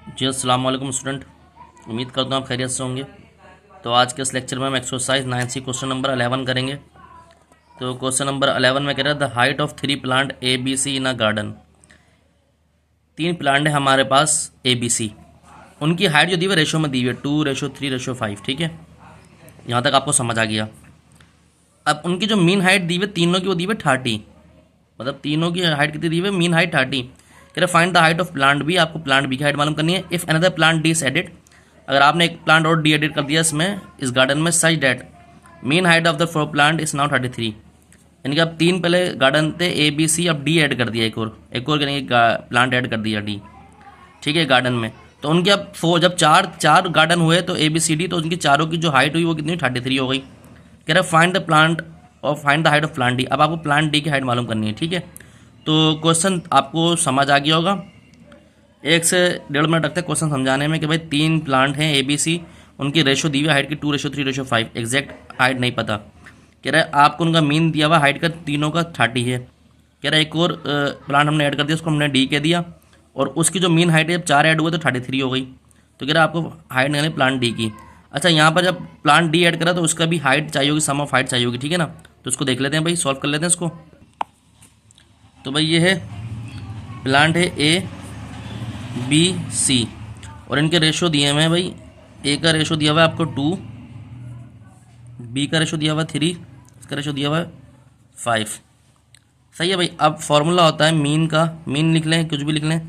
जी अस्सलाम वालेकुम स्टूडेंट। उम्मीद करता हूँ आप खैरियत से होंगे। तो आज के इस लेक्चर में हम एक्सरसाइज 9C क्वेश्चन नंबर 11 करेंगे। तो क्वेश्चन नंबर 11 में कह रहा है the height of 3 plant A B C in a garden. 3 plant है हमारे पास ए बी सी, उनकी हाइट जो दी हुई रेशो में दी हुई है 2:3:5। ठीक है, यहाँ तक आपको समझ आ गया। अब उनकी जो मीन हाइट दी हुई है तीनों की, वो दी हुई है 30, मतलब तीनों की हाइट कितनी दी हुई है, मीन हाइट 30। कह रहे find the height of plant B, आपको प्लांट बी की हाइट मालूम करनी है। If another plant D is added, अगर आपने एक प्लांट और डी एडिट कर दिया इसमें, इस गार्डन में, such that mean height of the 4 plant is now 33। यानी कि अब 3 पहले गार्डन थे ए बी सी, अब डी ऐड कर दिया, एक और यानी कि प्लांट ऐड कर दिया डी। ठीक है, गार्डन में। तो उनके अब जब चार चार गार्डन हुए तो ए बी सी डी, तो उनकी चारों की जो हाइट हुई वो कितनी, 33 हो गई। कह रहे फाइंड द प्लांट और find the height of plant D. अब आपको प्लांट डी की हाइट मालूम करनी है। ठीक है, तो क्वेश्चन आपको समझ आ गया होगा। 1 से 1.5 मिनट लगता है क्वेश्चन समझाने में कि भाई 3 प्लांट हैं ए बी सी, उनकी रेशो दी हुई हाइट की 2:3:5, एग्जैक्ट हाइट नहीं पता। कह रहा है आपको उनका मीन दिया हुआ हाइट का तीनों का 30 है। कह रहा है एक और प्लांट हमने ऐड कर दिया, उसको हमने डी कह दिया, और उसकी जो मीन हाइट है जब 4 ऐड हुए तो 33 हो गई। तो कह रहा है आपको हाइट निकालनी प्लांट डी की। अच्छा, यहाँ पर जब प्लांट डी ऐड करा तो उसका भी हाइट चाहिए होगी, सम ऑफ हाइट चाहिए होगी। ठीक है ना, तो उसको देख लेते हैं भाई, सॉल्व कर लेते हैं इसको। तो भाई ये है प्लांट है ए बी सी, और इनके रेशो दिए हुए हैं भाई। ए का रेशो दिया हुआ है आपको 2, बी का रेशो दिया हुआ है 3, इसका रेशो दिया हुआ है 5। सही है भाई। अब फॉर्मूला होता है मीन का, मीन लिख लें, कुछ भी लिख लें,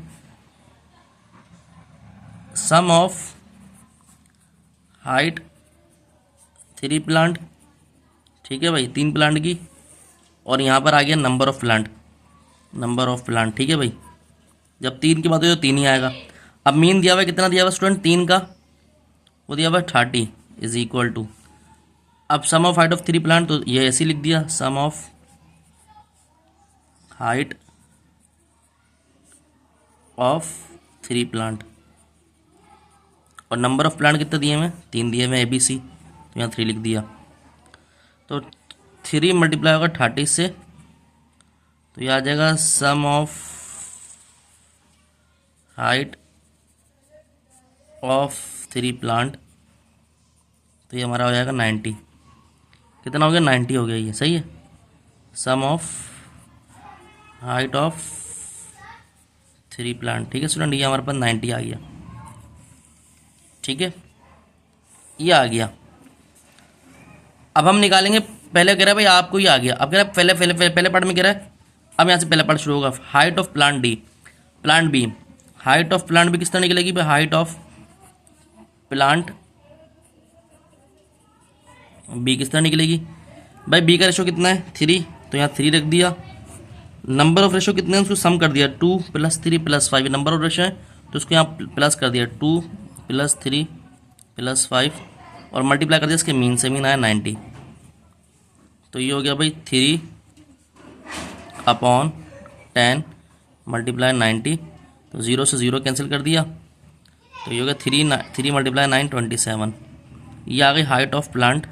सम ऑफ हाइट 3 प्लांट। ठीक है भाई, 3 प्लांट की, और यहाँ पर आ गया number of plant, number of plant. ठीक है भाई, जब 3 की बात हो तो 3 ही आएगा। अब मीन दिया हुआ है, कितना दिया हुआ स्टूडेंट, 3 का, वो दिया हुआ है 30 इज इक्वल टू, अब सम ऑफ हाइट ऑफ 3 प्लांट, तो ये ऐसे लिख दिया, सम ऑफ हाइट ऑफ 3 प्लांट, और नंबर ऑफ प्लांट कितने दिए हुए हैं, 3 दिए हुए ए बी सी, तो यहाँ 3 लिख दिया। तो 3 मल्टीप्लाई होगा 30 से, तो ये आ जाएगा सम ऑफ हाइट ऑफ 3 प्लांट, तो ये हमारा हो जाएगा 90। कितना हो गया, 90 हो गया, ये सही है। सम ऑफ हाइट ऑफ 3 प्लांट। ठीक है स्टूडेंट, ये हमारे पास 90 आ गया। ठीक है, ये आ गया। अब हम निकालेंगे, पहले कह रहा है भाई आपको ये आ गया, अब कह रहा है पहले पहले पहले, पहले पार्ट में कह रहा है, अब यहाँ से पहले पार्ट शुरू होगा, height of plant D, plant B. Height of plant B किस तरह निकलेगी भाई, हाइट ऑफ प्लांट बी किस तरह निकलेगी भाई, बी का रेशो कितना है 3, तो यहाँ 3 रख दिया। नंबर ऑफ रेशो कितने हैं उसको सम कर दिया, 2 + 3 + 5, नंबर ऑफ रेशो है तो उसको यहाँ प्लस कर दिया, 2 + 3 + 5, और मल्टीप्लाई कर दिया इसके मीन से, मीन आया 90। तो ये हो गया भाई 3/10 मल्टीप्लाई 90, तो 0 से 0 कैंसिल कर दिया, तो ये हो गया 3 × 9 27। ये आ गई हाइट ऑफ प्लांट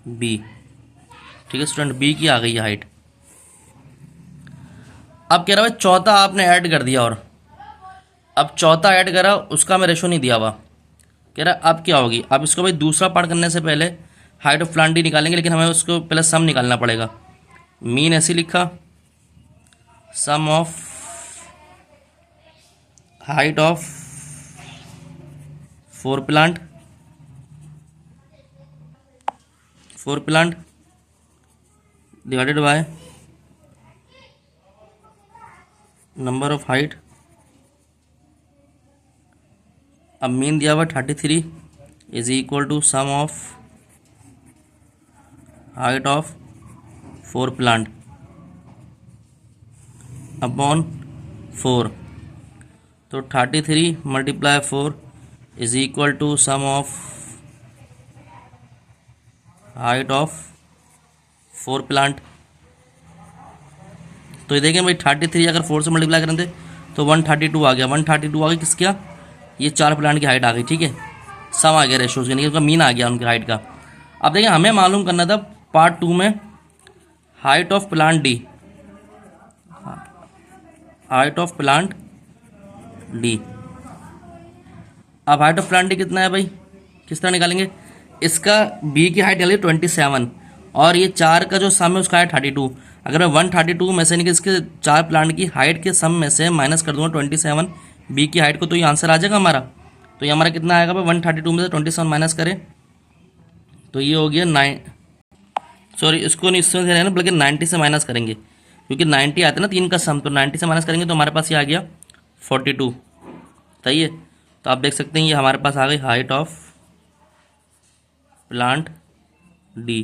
बी। ठीक है स्टूडेंट, बी की आ गई है हाइट। अब कह रहा है चौथा आपने ऐड कर दिया, और अब चौथा ऐड करा, उसका मैं रेशो नहीं दिया हुआ। कह रहा है अब क्या होगी, अब इसको भाई दूसरा पार्ट करने से पहले हाइट ऑफ प्लांट डी निकालेंगे, लेकिन हमें उसको पहले सम निकालना पड़ेगा। मीन ऐसे लिखा, sum of height of 4 plant, 4 plant divided by number of height. अब मीन दिया हुआ 33 is equal to sum of height of 4 plant upon 4, तो 33 × 4 is equal to sum of height of 4 plant. तो ये देखें भाई 33 अगर 4 से मल्टीप्लाई करें थे तो 132 आ गया, 132 आ गया किसका, ये 4 प्लांट की हाइट आ गई। ठीक है, सम आ गया रेशोज के, उनका मीन आ गया उनकी हाइट का। अब देखिए हमें मालूम करना था पार्ट 2 में height of plant D, height of plant D. अब हाइट ऑफ प्लांट डी कितना है भाई, किस तरह निकालेंगे, इसका बी की हाइट निकालिए 27 और ये 4 का जो सम है उसका है 32। अगर मैं 132 में से इसके 4 प्लांट की हाइट के सम में से माइनस कर दूंगा 27 बी की हाइट को, तो ये आंसर आ जाएगा हमारा। तो ये हमारा कितना आएगा भाई, 132 में से 27 माइनस करें तो ये हो गया 9, सॉरी इसको नहीं इससे लेना बल्कि 90 से माइनस करेंगे क्योंकि 90 आता है ना 3 का सम, तो 90 से माइनस करेंगे तो हमारे पास ये आ गया 42। सही है, तो आप देख सकते हैं ये हमारे पास आ गई हाइट ऑफ प्लांट डी।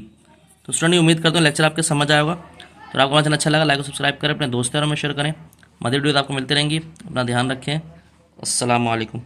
तो स्टूडेंट उम्मीद करता हूँ लेक्चर आपके समझ आया होगा। तो आपको हमारा चैनल अच्छा लगा लाइक और सब्सक्राइब करें, अपने दोस्तों में शेयर करें। मदर वीडियो आपको मिलती रहेंगी, अपना ध्यान रखें। अस्सलाम वालेकुम।